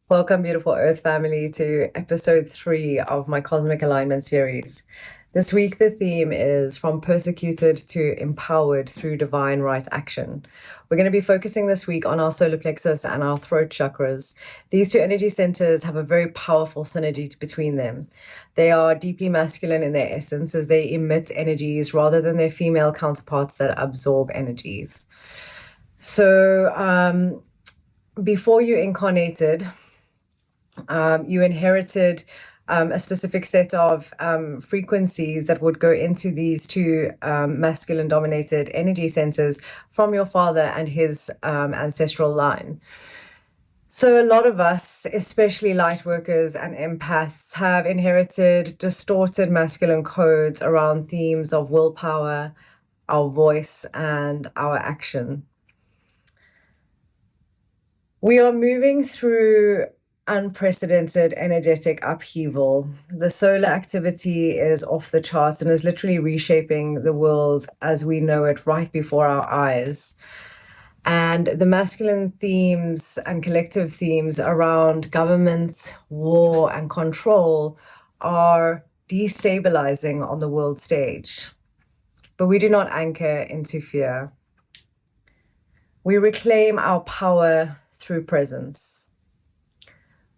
Welcome, beautiful Earth family, to episode 3 of my Cosmic Alignment series. This week, the theme is From Persecuted to Empowered Through Divine Right Action. We're going to be focusing this week on our solar plexus and our throat chakras. These two energy centers have a very powerful synergy between them. They are deeply masculine in their essence as they emit energies rather than their female counterparts that absorb energies. So, before you incarnated, you inherited a specific set of frequencies that would go into these two masculine dominated energy centers from your father and his ancestral line. So a lot of us, especially light workers and empaths, have inherited distorted masculine codes around themes of willpower, our voice, and our action. We are moving through unprecedented energetic upheaval. The solar activity is off the charts and is literally reshaping the world as we know it right before our eyes. And the masculine themes and collective themes around government, war, and control are destabilizing on the world stage. But we do not anchor into fear. We reclaim our power through presence.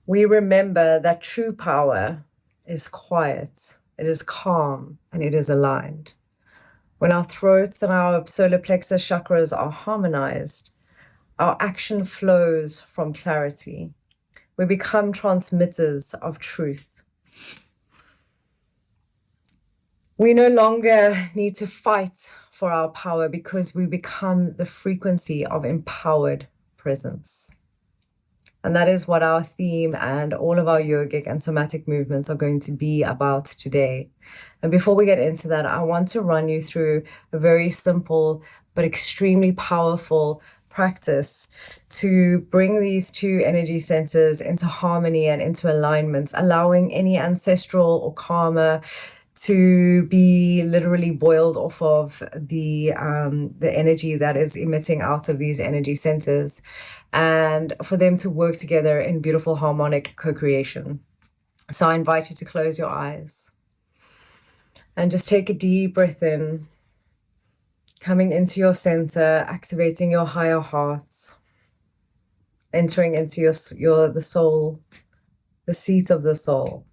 We remember that true power is quiet, it is calm, and it is aligned. When our throats and our solar plexus chakras are harmonized, our action flows from clarity. We become transmitters of truth. We no longer need to fight for our power because we become the frequency of empowered presence. And that is what our theme and all of our yogic and somatic movements are going to be about today. And before we get into that, I want to run you through a very simple but extremely powerful practice to bring these two energy centers into harmony and into alignment, allowing any ancestral or karma to be literally boiled off of the energy that is emitting out of these energy centers, and for them to work together in beautiful harmonic co-creation. So I invite you to close your eyes and just take a deep breath in, coming into your center, activating your higher heart, entering into the soul, the seat of the soul.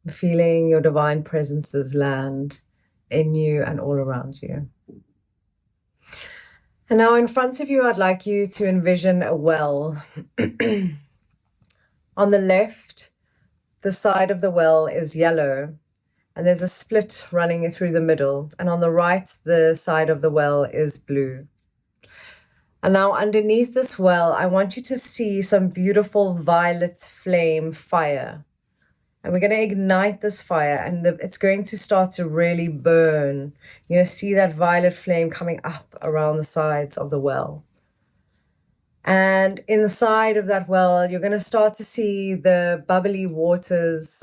Feeling your divine presences land in you and all around you. And now in front of you, I'd like you to envision a well. On the left, the side of the well is yellow, and there's a split running through the middle. And on the right, the side of the well is blue. And now underneath this well, I want you to see some beautiful violet flame fire. And we're going to ignite this fire, and it's going to start to really burn. You're going to see that violet flame coming up around the sides of the well. And inside of that well, you're going to start to see the bubbly waters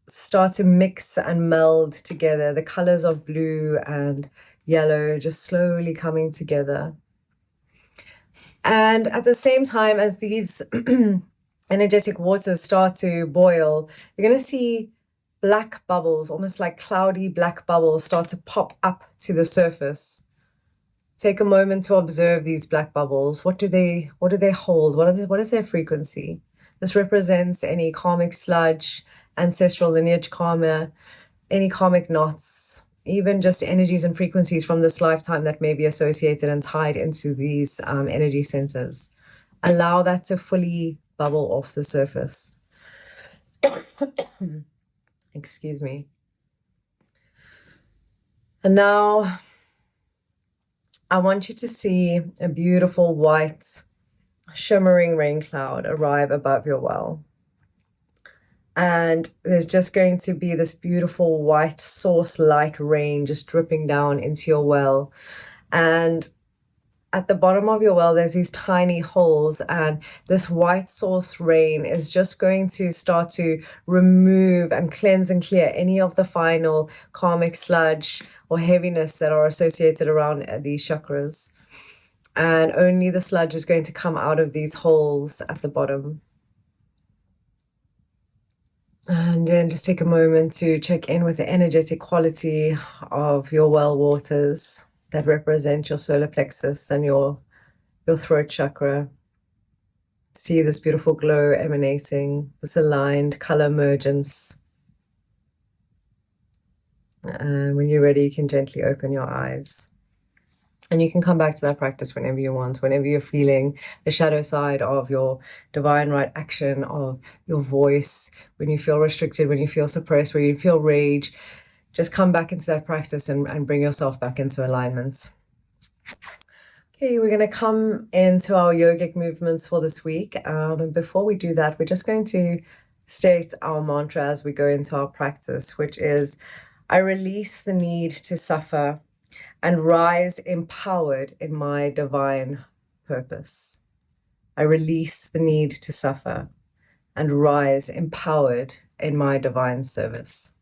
start to mix and meld together. The colors of blue and yellow just slowly coming together. And at the same time as these energetic waters start to boil, you're going to see black bubbles, almost like cloudy black bubbles, start to pop up to the surface. Take a moment to observe these black bubbles. What do they hold? What is their frequency? This represents any karmic sludge, ancestral lineage karma, any karmic knots, even just energies and frequencies from this lifetime that may be associated and tied into these energy centers. Allow that to fully bubble off the surface. Excuse me. And now I want you to see a beautiful white shimmering rain cloud arrive above your well. And there's just going to be this beautiful white source light rain just dripping down into your well. And at the bottom of your well, there's these tiny holes, and this white source rain is just going to start to remove and cleanse and clear any of the final karmic sludge or heaviness that are associated around these chakras. And only the sludge is going to come out of these holes at the bottom. And then just take a moment to check in with the energetic quality of your well waters that represent your solar plexus and your throat chakra. See this beautiful glow emanating, this aligned color emergence. And when you're ready, you can gently open your eyes. And you can come back to that practice whenever you want, whenever you're feeling the shadow side of your divine right action, of your voice, when you feel restricted, when you feel suppressed, when you feel rage. Just come back into that practice and bring yourself back into alignment. Okay, we're going to come into our yogic movements for this week. And before we do that, we're just going to state our mantra as we go into our practice, which is, I release the need to suffer and rise empowered in my divine purpose. I release the need to suffer and rise empowered in my divine service.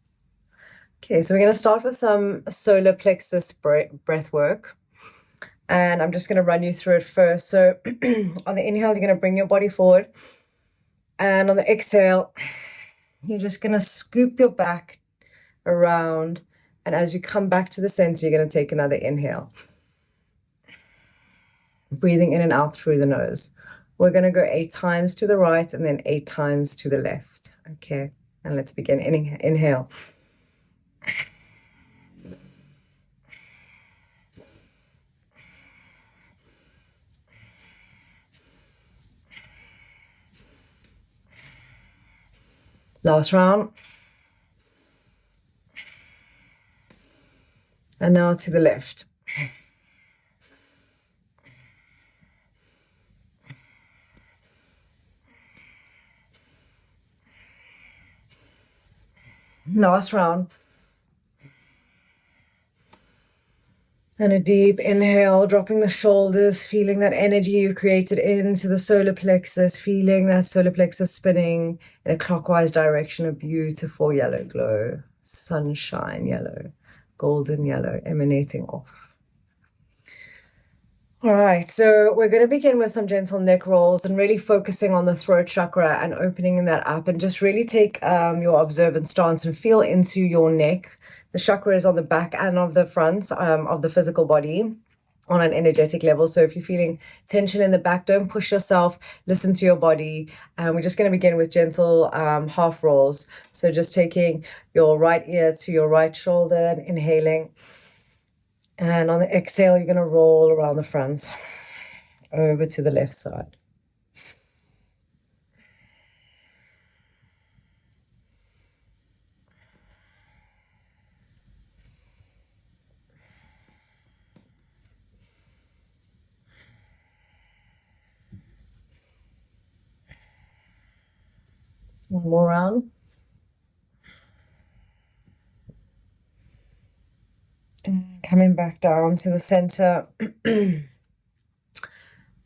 Okay, so we're going to start with some solar plexus breath work. And I'm just going to run you through it first. So on the inhale, you're going to bring your body forward. And on the exhale, you're just going to scoop your back around. And as you come back to the center, you're going to take another inhale. Breathing in and out through the nose. We're going to go 8 times to the right and then 8 times to the left. Okay, and let's begin. Inhale. Last round. And now to the left. Last round. And a deep inhale, dropping the shoulders, feeling that energy you created into the solar plexus, feeling that solar plexus spinning in a clockwise direction, a beautiful yellow glow, sunshine yellow, golden yellow emanating off. All right, so we're going to begin with some gentle neck rolls and really focusing on the throat chakra and opening that up, and just really take your observant stance and feel into your neck. The chakra is on the back and of the front of the physical body on an energetic level. So if you're feeling tension in the back, don't push yourself, listen to your body. And we're just going to begin with gentle half rolls. So just taking your right ear to your right shoulder and inhaling. And on the exhale, you're going to roll around the front over to the left side. One more round. And coming back down to the center. And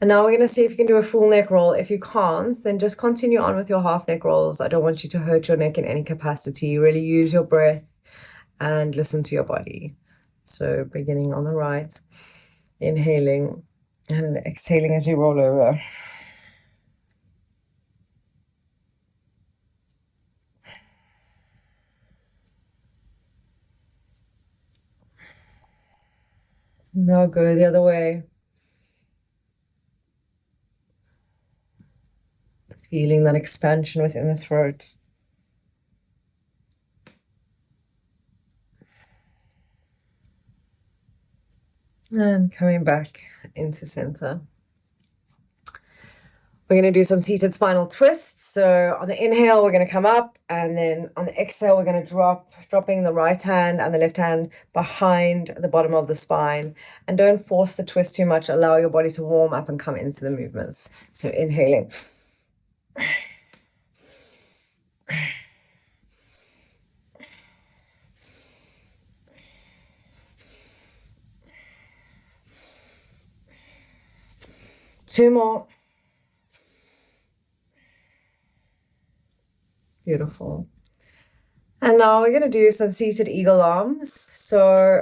now we're going to see if you can do a full neck roll. If you can't, then just continue on with your half neck rolls. I don't want you to hurt your neck in any capacity. Really use your breath and listen to your body. So beginning on the right, inhaling and exhaling as you roll over. Now go the other way. Feeling that expansion within the throat. And coming back into center. We're going to do some seated spinal twists. So on the inhale, we're going to come up, and then on the exhale, we're going to dropping the right hand and the left hand behind the bottom of the spine. And don't force the twist too much. Allow your body to warm up and come into the movements. So inhaling. Two more. Beautiful. And now we're going to do some seated eagle arms. So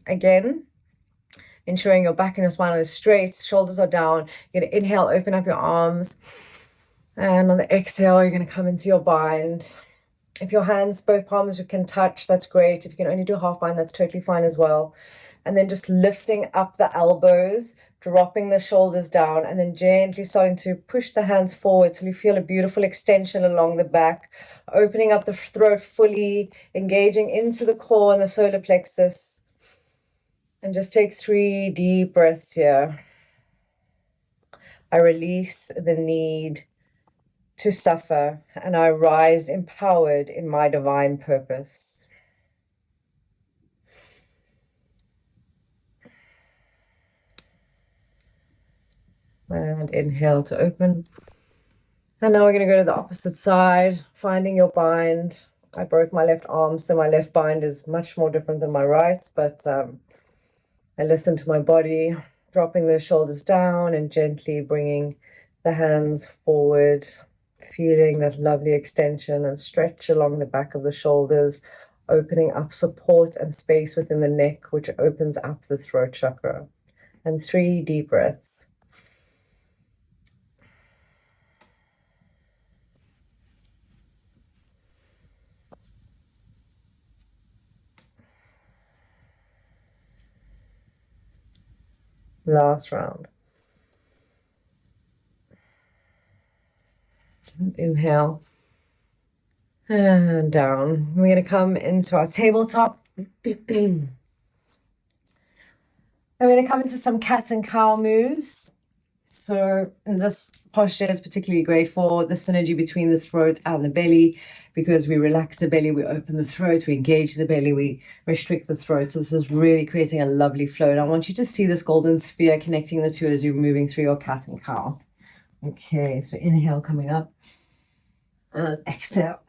again, ensuring your back and your spine is straight, shoulders are down. You're going to inhale, open up your arms. And on the exhale, you're going to come into your bind. If your hands, both palms, you can touch, that's great. If you can only do half bind, that's totally fine as well. And then just lifting up the elbows, dropping the shoulders down, and then gently starting to push the hands forward till you feel a beautiful extension along the back, opening up the throat fully, engaging into the core and the solar plexus. And just take 3 deep breaths here. I release the need to suffer, and I rise empowered in my divine purpose. And inhale to open. And now we're going to go to the opposite side, finding your bind. I broke my left arm, so my left bind is much more different than my right, but I listen to my body, dropping the shoulders down and gently bringing the hands forward, feeling that lovely extension and stretch along the back of the shoulders, opening up support and space within the neck, which opens up the throat chakra. And 3 deep breaths. Last round. Inhale. And down. We're going to come into our tabletop. I'm going to come into some cat and cow moves. So this posture is particularly great for the synergy between the throat and the belly, because we relax the belly, we open the throat, we engage the belly, we restrict the throat. So this is really creating a lovely flow. And I want you to see this golden sphere connecting the two as you're moving through your cat and cow. Okay, so inhale coming up. And exhale.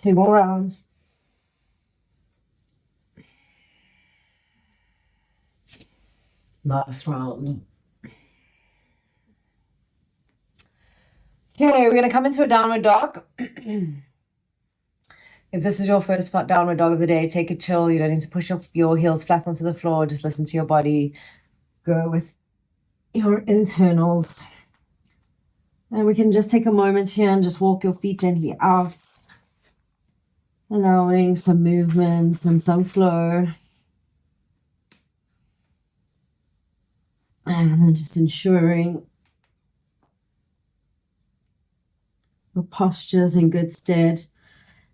2 more rounds. Last round. Okay, we're going to come into a downward dog. If this is your first downward dog of the day, take a chill. You don't need to push your heels flat onto the floor. Just listen to your body. Go with your internals. And we can just take a moment here and just walk your feet gently out, allowing some movements and some flow. And then just ensuring the posture's in good stead.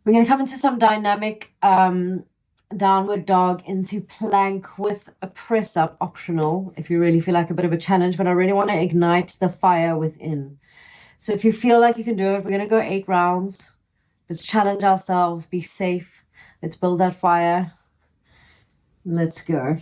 We're going to come into some dynamic downward dog into plank with a press up, optional if you really feel like a bit of a challenge, but I really want to ignite the fire within. So if you feel like you can do it, we're going to go 8 rounds. Let's challenge ourselves, be safe. Let's build that fire. Let's go.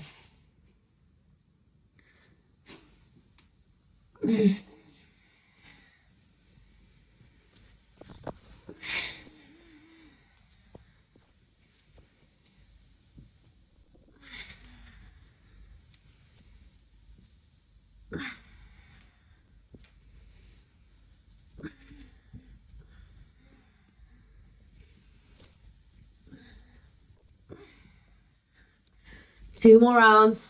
Two more rounds.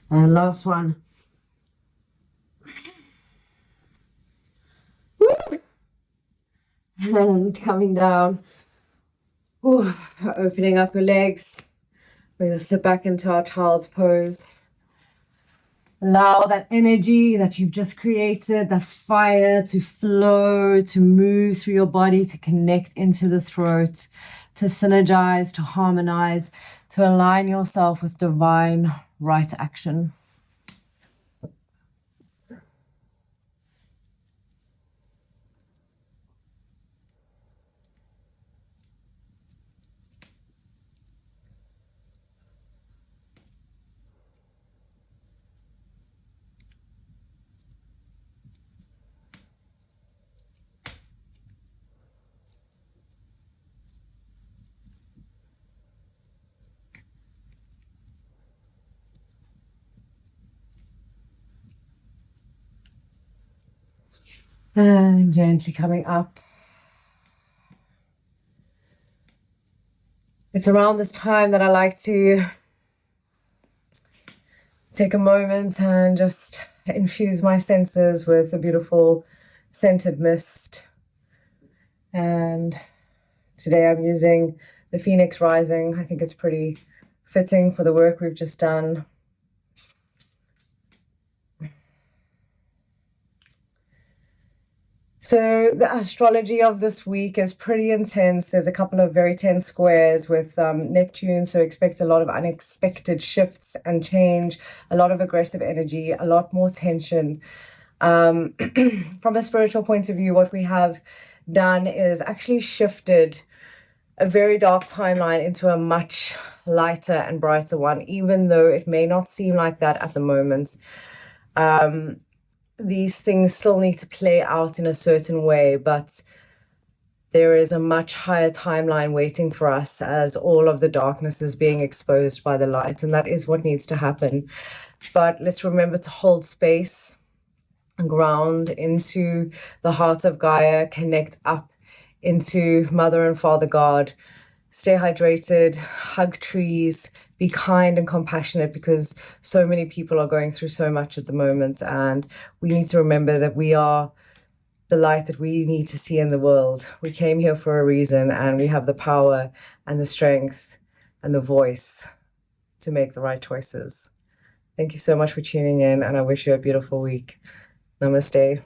And last one. Woo! And coming down. Ooh, opening up your legs. We're going to sit back into our child's pose. Allow that energy that you've just created, that fire to flow, to move through your body, to connect into the throat, to synergize, to harmonize, to align yourself with divine right action. And gently coming up. It's around this time that I like to take a moment and just infuse my senses with a beautiful scented mist. And today I'm using the Phoenix Rising. I think it's pretty fitting for the work we've just done. So the astrology of this week is pretty intense. There's a couple of very tense squares with Neptune, so expect a lot of unexpected shifts and change, a lot of aggressive energy, a lot more tension. From a spiritual point of view, what we have done is actually shifted a very dark timeline into a much lighter and brighter one, even though it may not seem like that at the moment. These things still need to play out in a certain way, but there is a much higher timeline waiting for us as all of the darkness is being exposed by the light, and that is what needs to happen. But let's remember to hold space, ground into the heart of Gaia, connect up into Mother and Father God, stay hydrated, hug trees, be kind and compassionate, because so many people are going through so much at the moment, and we need to remember that we are the light that we need to see in the world. We came here for a reason, and we have the power and the strength and the voice to make the right choices. Thank you so much for tuning in, and I wish you a beautiful week. Namaste.